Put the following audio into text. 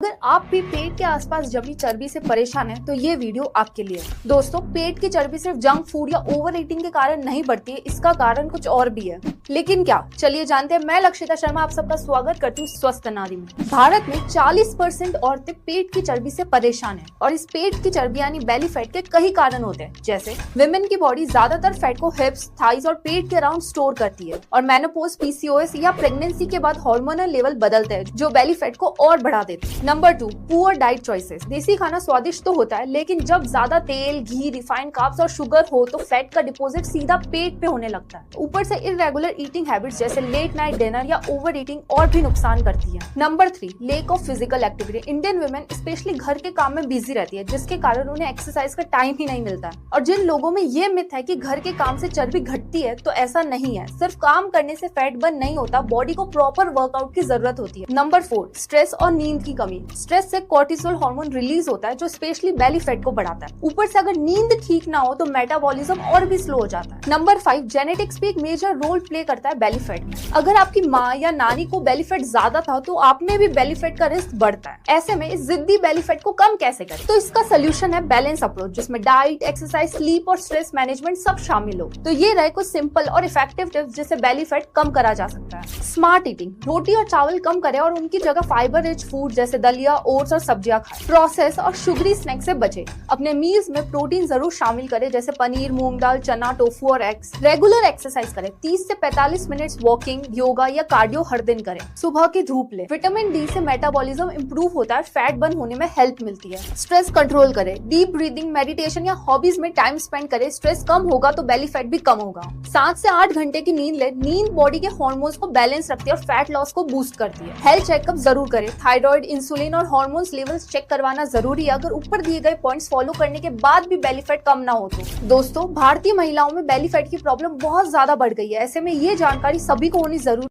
अगर आप भी पेट के आसपास जमी चर्बी से परेशान हैं, तो ये वीडियो आपके लिए है। दोस्तों, पेट की चर्बी सिर्फ जंक फूड या ओवर ईटिंग के कारण नहीं बढ़ती है, इसका कारण कुछ और भी है। लेकिन क्या, चलिए जानते हैं। मैं लक्षिता शर्मा आप सबका स्वागत करती हूँ स्वस्थ नारी में। भारत में 40% औरतें पेट की चर्बी से परेशान है और इस पेट की चर्बी यानी बेली फैट के कई कारण होते हैं। जैसे विमेन की बॉडी ज्यादातर फैट को हिप्स, थाइज और पेट के अराउंड स्टोर करती है और मेनोपॉज, पीसीओएस या प्रेगनेंसी के बाद हार्मोनल लेवल बदलते हैं जो बेली फैट को और बढ़ा देते हैं। Number 2, poor diet choices. देसी खाना स्वादिष्ट तो होता है, लेकिन जब ज्यादा तेल, घी, रिफाइंड कार्ब्स और शुगर हो तो फैट का डिपॉजिट सीधा पेट पे होने लगता है। ऊपर से इरेगुलर ईटिंग हैबिट्स जैसे लेट नाइट डिनर या ओवर ईटिंग और भी नुकसान करती है। Number 3, lake of physical activity. Indian women specially घर के काम में बिजी रहती है, जिसके कारण उन्हें एक्सरसाइज का टाइम ही नहीं मिलता है। और जिन लोगों में ये मिथ है कि घर के काम से चर्बी घटती है, तो ऐसा नहीं है। सिर्फ काम करने से फैट बर्न नहीं होता, बॉडी को प्रॉपर वर्कआउट की जरूरत होती है। नंबर 4, स्ट्रेस और नींद की कमी। स्ट्रेस से कॉर्टिसोल हार्मोन रिलीज होता है जो स्पेशली बेली फैट को बढ़ाता है। ऊपर से अगर नींद ठीक ना हो तो मेटाबॉलिज्म और भी स्लो हो जाता है। नंबर 5, जेनेटिक्स भी एक मेजर रोल प्ले करता है बेली फैट में। अगर आपकी माँ या नानी को बेली फैट ज्यादा था तो आप में भी बेली फैट का रिस्क बढ़ता है। ऐसे में इस जिद्दी बेली फैट को कम कैसे करें? तो इसका सोल्यूशन है बैलेंस अप्रोच, जिसमें डाइट, एक्सरसाइज, स्लीप और स्ट्रेस मैनेजमेंट सब शामिल हो। तो ये रहे कुछ सिंपल और इफेक्टिव टिप्स जिससे बेली फैट कम करा जा सकता है। Smart eating. रोटी और चावल कम करें और उनकी जगह फाइबर रिच फूड जैसे दलिया, ओट्स और सब्जियां खाएं। प्रोसेस और शुगरी स्नैक्स से बचें। अपने मील्स में प्रोटीन जरूर शामिल करें, जैसे पनीर, मूंग दाल, चना, टोफू और एग्स। रेगुलर एक्सरसाइज करें, 30 से 45 मिनट वॉकिंग, योगा या कार्डियो हर दिन करें। सुबह की धूप लें। विटामिन डी से मेटाबॉलिज्म इंप्रूव होता है, फैट बर्न होने में हेल्प मिलती है। स्ट्रेस कंट्रोल करें, डीप ब्रीदिंग, मेडिटेशन या हॉबीज में टाइम स्पेंड करें। स्ट्रेस कम होगा तो बेली फैट भी कम होगा। 7 से 8 घंटे की नींद ले। नींद बॉडी के हार्मोन्स को बैलेंस रखती है और फैट लॉस को बूस्ट करती है। हेल्थ चेकअप जरूर करें। थायराइड, इंसुलिन और हार्मोन्स लेवल्स चेक करवाना जरूरी है। अगर ऊपर दिए गए पॉइंट्स फॉलो करने के बाद भी बेली फैट कम ना हो तो। दोस्तों, भारतीय महिलाओं में बेली फैट की प्रॉब्लम बहुत ज्यादा बढ़ गई है। ऐसे में ये जानकारी सभी को होनी जरूरी